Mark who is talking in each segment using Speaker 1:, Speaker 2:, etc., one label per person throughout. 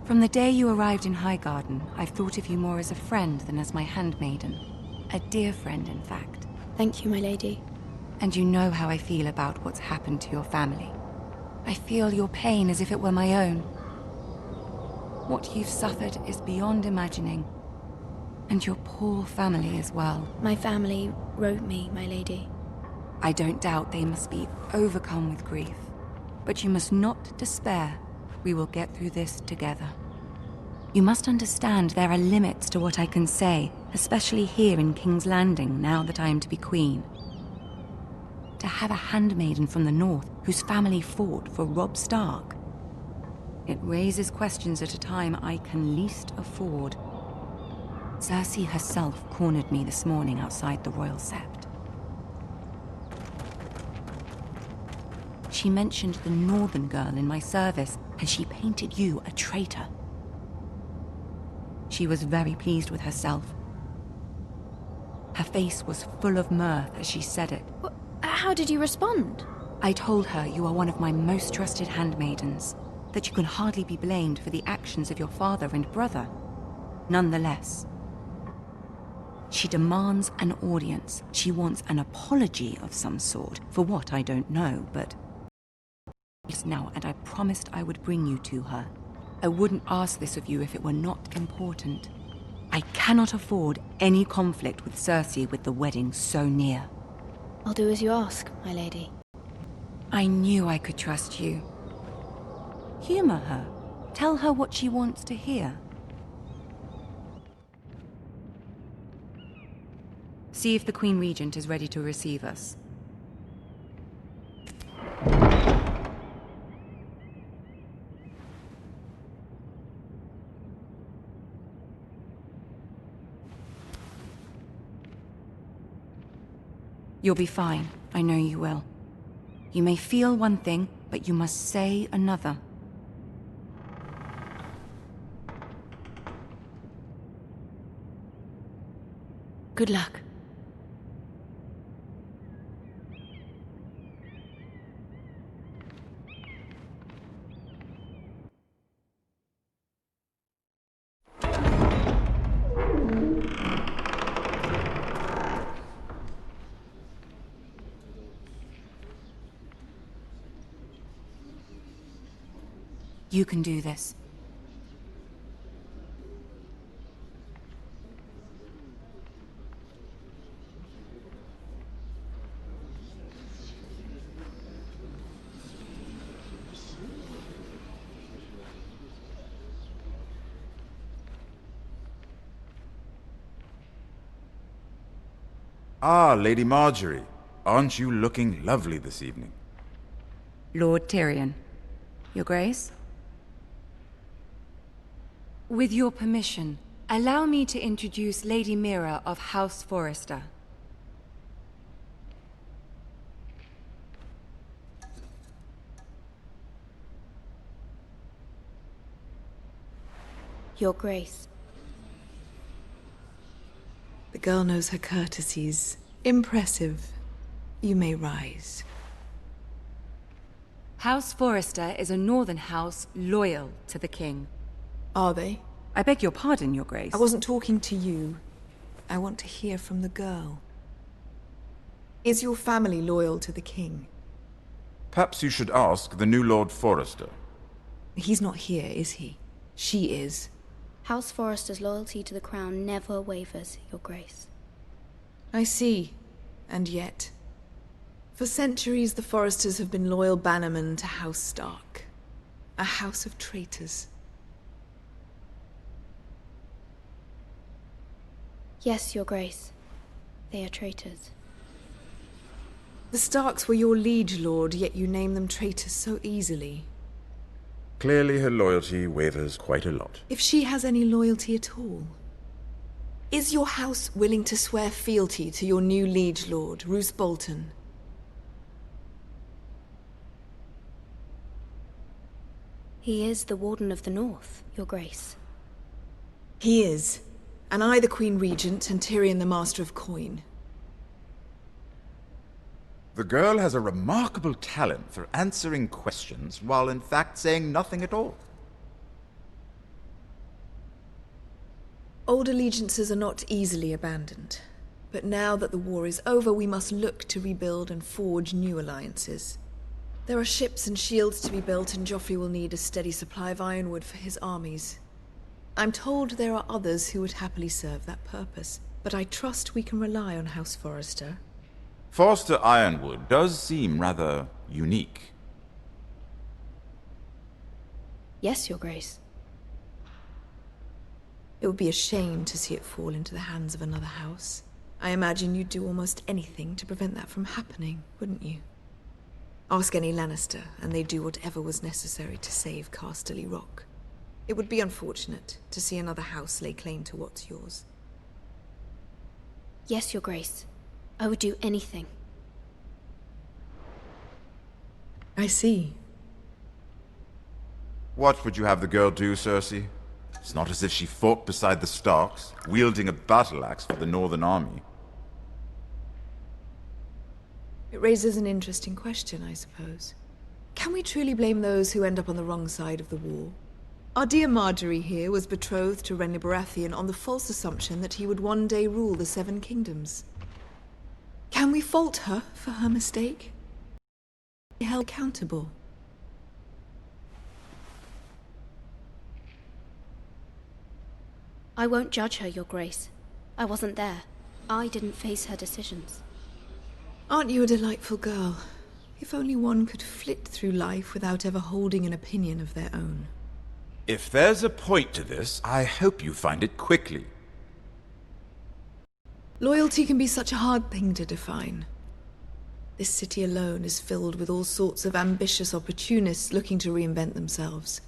Speaker 1: From the day you arrived in Highgarden, I've thought of you more as a friend than as my handmaiden. A dear friend, in fact.
Speaker 2: Thank you, my lady.
Speaker 1: And you know how I feel about what's happened to your family. I feel your pain as if it were my own. What you've suffered is beyond imagining. And your poor family as well.
Speaker 2: My family wrote me, my lady.
Speaker 1: I don't doubt they must be overcome with grief. But you must not despair. We will get through this together. You must understand there are limits to what I can say, especially here in King's Landing, now that I am to be queen. To have a handmaiden from the north whose family fought for Robb Stark. It raises questions at a time I can least afford. Cersei herself cornered me this morning outside the Royal Sept. She mentioned the northern girl in my service, and she painted you a traitor. She was very pleased with herself. Her face was full of mirth as she said it.
Speaker 2: How did you respond?
Speaker 1: I told her you are one of my most trusted handmaidens, that you can hardly be blamed for the actions of your father and brother. Nonetheless, she demands an audience. She wants an apology of some sort, for what I don't know, but now, and I promised I would bring you to her. I wouldn't ask this of you if it were not important. I cannot afford any conflict with Cersei with the wedding so near.
Speaker 2: I'll do as you ask, my lady.
Speaker 1: I knew I could trust you. Humor her. Tell her what she wants to hear. See if the Queen Regent is ready to receive us. You'll be fine. I know you will. You may feel one thing, but you must say another.
Speaker 2: Good luck.
Speaker 1: You can do this.
Speaker 3: Ah, Lady Marjorie. Aren't you looking lovely this evening?
Speaker 1: Lord Tyrion. Your Grace? With your permission, allow me to introduce Lady Mira of House Forrester.
Speaker 2: Your Grace.
Speaker 4: The girl knows her courtesies. Impressive. You may rise.
Speaker 1: House Forrester is a northern house loyal to the king.
Speaker 4: Are they?
Speaker 1: I beg your pardon, Your Grace.
Speaker 4: I wasn't talking to you. I want to hear from the girl. Is your family loyal to the king?
Speaker 3: Perhaps you should ask the new Lord Forrester.
Speaker 4: He's not here, is he? She is.
Speaker 2: House Forrester's loyalty to the crown never wavers, Your Grace.
Speaker 4: I see. And yet, for centuries the Forresters have been loyal bannermen to House Stark. A house of traitors.
Speaker 2: Yes, Your Grace. They are traitors.
Speaker 4: The Starks were your liege lord, yet you name them traitors so easily.
Speaker 3: Clearly her loyalty wavers quite a lot.
Speaker 4: If she has any loyalty at all. Is your house willing to swear fealty to your new liege lord, Roose Bolton?
Speaker 2: He is the Warden of the North, Your Grace.
Speaker 4: He is. And I the Queen Regent, and Tyrion the Master of Coin.
Speaker 3: The girl has a remarkable talent for answering questions while in fact saying nothing at all.
Speaker 4: Old allegiances are not easily abandoned. But now that the war is over, we must look to rebuild and forge new alliances. There are ships and shields to be built, and Joffrey will need a steady supply of ironwood for his armies. I'm told there are others who would happily serve that purpose, but I trust we can rely on House Forrester.
Speaker 3: Forster Ironwood does seem rather unique.
Speaker 2: Yes, Your Grace.
Speaker 4: It would be a shame to see it fall into the hands of another house. I imagine you'd do almost anything to prevent that from happening, wouldn't you? Ask any Lannister, and they'd do whatever was necessary to save Casterly Rock. It would be unfortunate to see another house lay claim to what's yours.
Speaker 2: Yes, Your Grace. I would do anything.
Speaker 4: I see.
Speaker 3: What would you have the girl do, Cersei? It's not as if she fought beside the Starks, wielding a battle axe for the Northern Army.
Speaker 4: It raises an interesting question, I suppose. Can we truly blame those who end up on the wrong side of the war? Our dear Marjorie here was betrothed to Renly Baratheon on the false assumption that he would one day rule the Seven Kingdoms. Can we fault her for her mistake? Be held accountable.
Speaker 2: I won't judge her, Your Grace. I wasn't there. I didn't face her decisions.
Speaker 4: Aren't you a delightful girl? If only one could flit through life without ever holding an opinion of their own.
Speaker 3: If there's a point to this, I hope you find it quickly.
Speaker 4: Loyalty can be such a hard thing to define. This city alone is filled with all sorts of ambitious opportunists looking to reinvent themselves,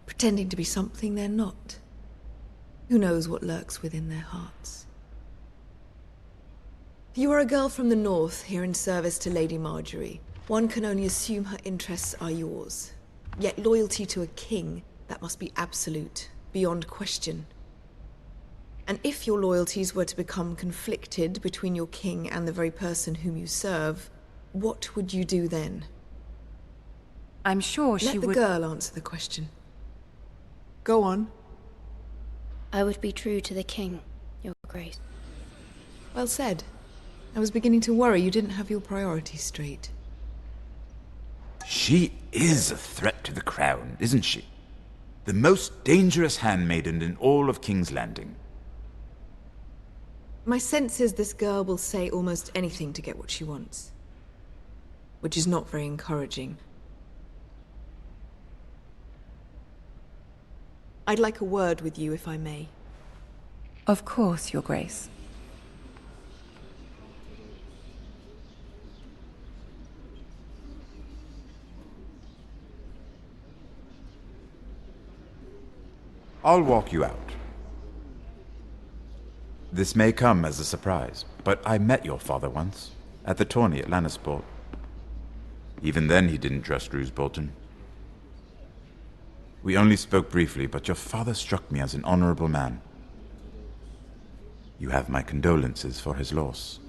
Speaker 4: pretending to be something they're not. Who knows what lurks within their hearts? You are a girl from the north, here in service to Lady Marjorie. One can only assume her interests are yours. Yet loyalty to a king, that must be absolute, beyond question. And if your loyalties were to become conflicted between your king and the very person whom you serve, what would you do then?
Speaker 1: I'm sure she
Speaker 4: Let the
Speaker 1: would...
Speaker 4: girl answer the question. Go on.
Speaker 2: I would be true to the king, Your Grace.
Speaker 4: Well said. I was beginning to worry you didn't have your priorities straight.
Speaker 3: She is a threat to the crown, isn't she? The most dangerous handmaiden in all of King's Landing.
Speaker 4: My sense is this girl will say almost anything to get what she wants. Which is not very encouraging. I'd like a word with you, if I may.
Speaker 1: Of course, Your Grace.
Speaker 3: I'll walk you out. This may come as a surprise, but I met your father once, at the tourney at Lannisport. Even then he didn't trust Roose Bolton. We only spoke briefly, but your father struck me as an honorable man. You have my condolences for his loss.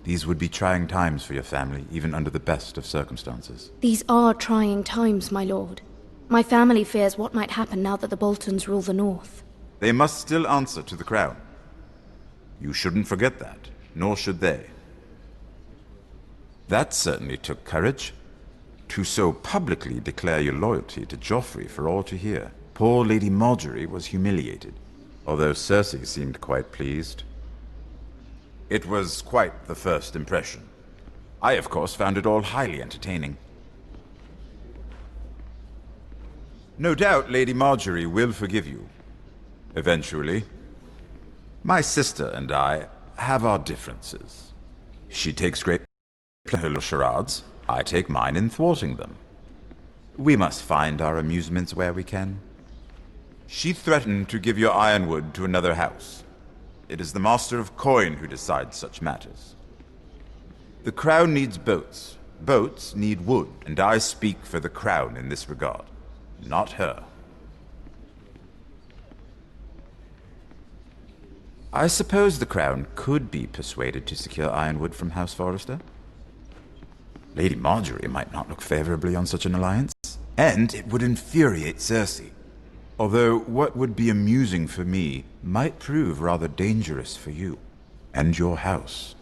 Speaker 3: These would be trying times for your family, even under the best of circumstances.
Speaker 2: These are trying times, my lord. My family fears what might happen now that the Boltons rule the North.
Speaker 3: They must still answer to the crown. You shouldn't forget that, nor should they. That certainly took courage. To so publicly declare your loyalty to Joffrey for all to hear. Poor Lady Marjorie was humiliated, although Cersei seemed quite pleased. It was quite the first impression. I, of course, found it all highly entertaining. No doubt Lady Marjorie will forgive you. Eventually. My sister and I have our differences. She takes great pleasure in her charades. I take mine in thwarting them. We must find our amusements where we can. She threatened to give your ironwood to another house. It is the Master of Coin who decides such matters. The crown needs boats. Boats need wood, and I speak for the crown in this regard, not her. I suppose the crown could be persuaded to secure ironwood from House Forrester. Lady Marjorie might not look favorably on such an alliance, and it would infuriate Cersei. Although what would be amusing for me might prove rather dangerous for you and your house.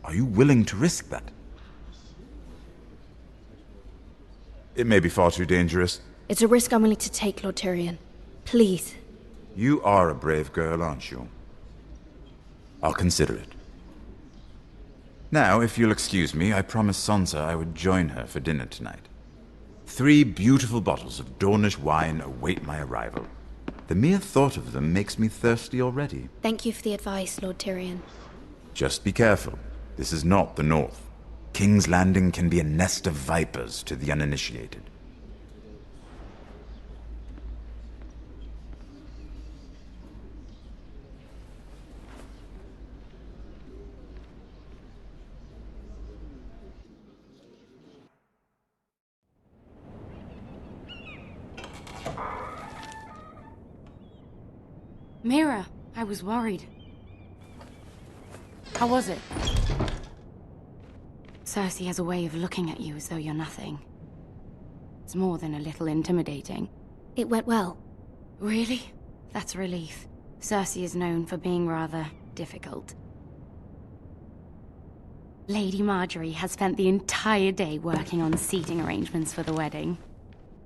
Speaker 3: Are you willing to risk that? It may be far too dangerous.
Speaker 2: It's a risk I'm willing to take, Lord Tyrion. Please.
Speaker 3: You are a brave girl, aren't you? I'll consider it. Now, if you'll excuse me, I promised Sansa I would join her for dinner tonight. 3 beautiful bottles of Dornish wine await my arrival. The mere thought of them makes me thirsty already.
Speaker 2: Thank you for the advice, Lord Tyrion.
Speaker 3: Just be careful. This is not the North. King's Landing can be a nest of vipers to the uninitiated.
Speaker 1: Mira, I was worried. How was it? Cersei has a way of looking at you as though you're nothing. It's more than a little intimidating.
Speaker 2: It went well.
Speaker 1: Really? That's a relief. Cersei is known for being rather difficult. Lady Marjorie has spent the entire day working on seating arrangements for the wedding.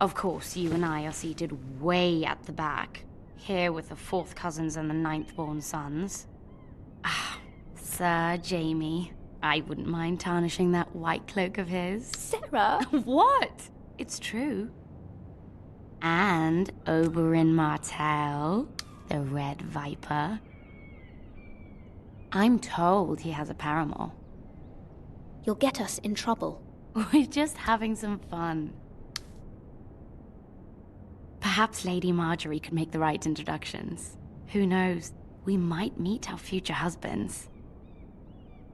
Speaker 1: Of course, you and I are seated way at the back. Here with the 4th cousins and the 9th-born sons. Ah, Sir Jaime. I wouldn't mind tarnishing that white cloak of his.
Speaker 2: Sarah!
Speaker 1: What? It's true. And Oberyn Martell, the Red Viper. I'm told he has a paramour.
Speaker 2: You'll get us in trouble.
Speaker 1: We're just having some fun. Perhaps Lady Marjorie could make the right introductions. Who knows? We might meet our future husbands.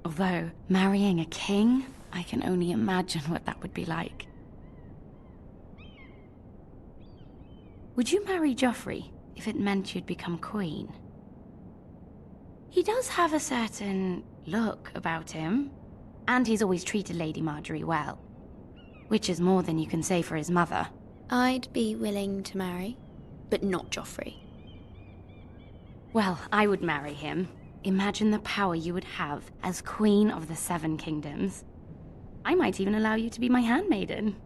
Speaker 1: Although, marrying a king, I can only imagine what that would be like. Would you marry Joffrey if it meant you'd become queen? He does have a certain look about him, and he's always treated Lady Marjorie well. Which is more than you can say for his mother.
Speaker 2: I'd be willing to marry, but not Joffrey.
Speaker 1: Well, I would marry him. Imagine the power you would have as Queen of the 7 Kingdoms. I might even allow you to be my handmaiden.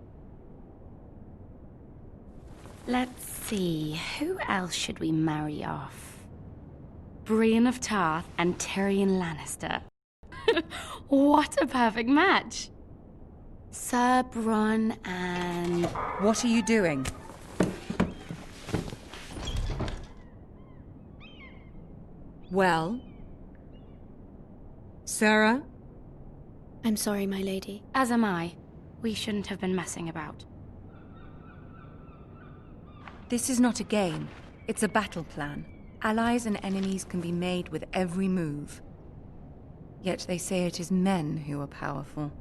Speaker 1: Let's see, who else should we marry off? Brienne of Tarth and Tyrion Lannister. What a perfect match! Sir Bronn and...
Speaker 5: What are you doing? Well? Sarah?
Speaker 2: I'm sorry, my lady.
Speaker 1: As am I. We shouldn't have been messing about.
Speaker 5: This is not a game. It's a battle plan. Allies and enemies can be made with every move. Yet they say it is men who are powerful.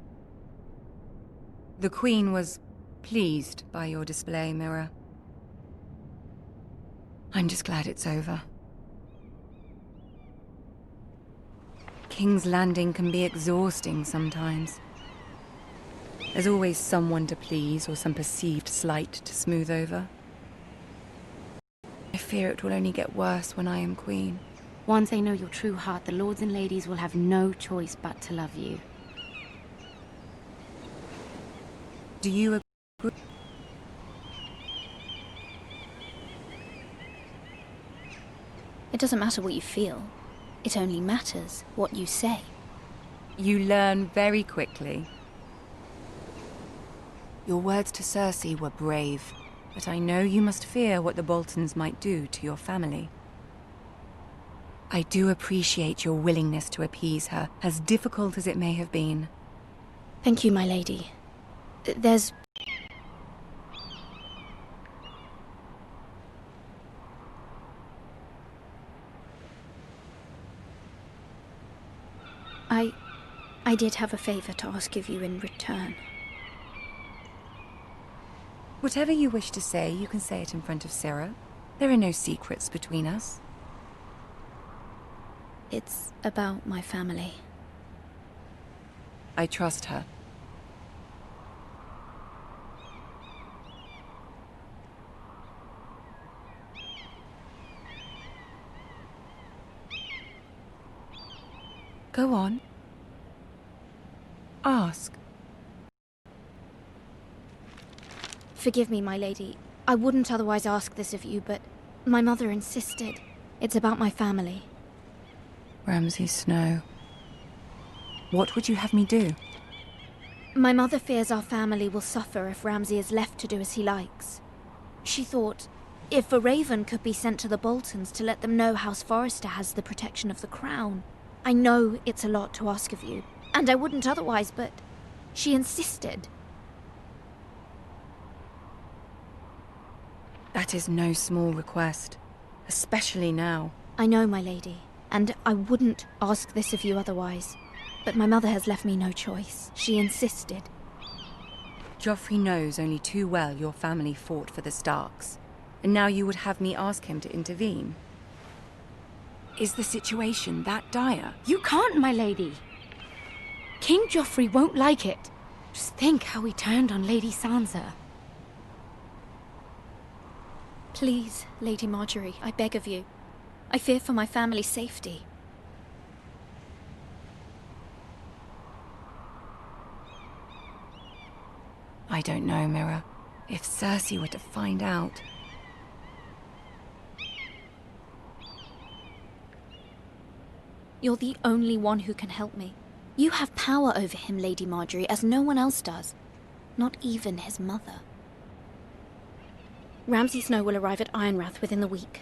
Speaker 5: The Queen was pleased by your display, Mira. I'm just glad it's over. King's Landing can be exhausting sometimes. There's always someone to please or some perceived slight to smooth over. I fear it will only get worse when I am queen.
Speaker 1: Once they know your true heart, the lords and ladies will have no choice but to love you.
Speaker 5: Do you agree?
Speaker 2: It doesn't matter what you feel. It only matters what you say.
Speaker 5: You learn very quickly.
Speaker 1: Your words to Cersei were brave.
Speaker 5: But I know you must fear what the Boltons might do to your family. I do appreciate your willingness to appease her, as difficult as it may have been.
Speaker 2: Thank you, my lady. There's... I did have a favor to ask of you in return.
Speaker 5: Whatever you wish to say, you can say it in front of Sarah. There are no secrets between us.
Speaker 2: It's about my family.
Speaker 5: I trust her. Go on. Ask.
Speaker 2: Forgive me, my lady. I wouldn't otherwise ask this of you, but my mother insisted. It's about my family.
Speaker 5: Ramsay Snow. What would you have me do?
Speaker 2: My mother fears our family will suffer if Ramsay is left to do as he likes. She thought, if a raven could be sent to the Boltons to let them know House Forrester has the protection of the crown. I know it's a lot to ask of you, and I wouldn't otherwise, but she insisted.
Speaker 5: That is no small request, especially now.
Speaker 2: I know, my lady, and I wouldn't ask this of you otherwise. But my mother has left me no choice. She insisted.
Speaker 5: Joffrey knows only too well your family fought for the Starks, and now you would have me ask him to intervene.
Speaker 1: Is the situation that dire?
Speaker 2: You can't, my lady. King Joffrey won't like it.
Speaker 1: Just think how he turned on Lady Sansa.
Speaker 2: Please, Lady Marjorie, I beg of you. I fear for my family's safety.
Speaker 1: I don't know, Mira. If Cersei were to find out...
Speaker 2: You're the only one who can help me. You have power over him, Lady Marjorie, as no one else does. Not even his mother. Ramsay Snow will arrive at Ironrath within the week.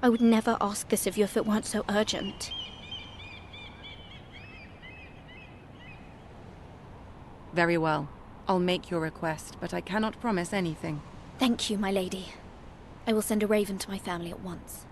Speaker 2: I would never ask this of you if it weren't so urgent.
Speaker 5: Very well. I'll make your request, but I cannot promise anything.
Speaker 2: Thank you, my lady. I will send a raven to my family at once.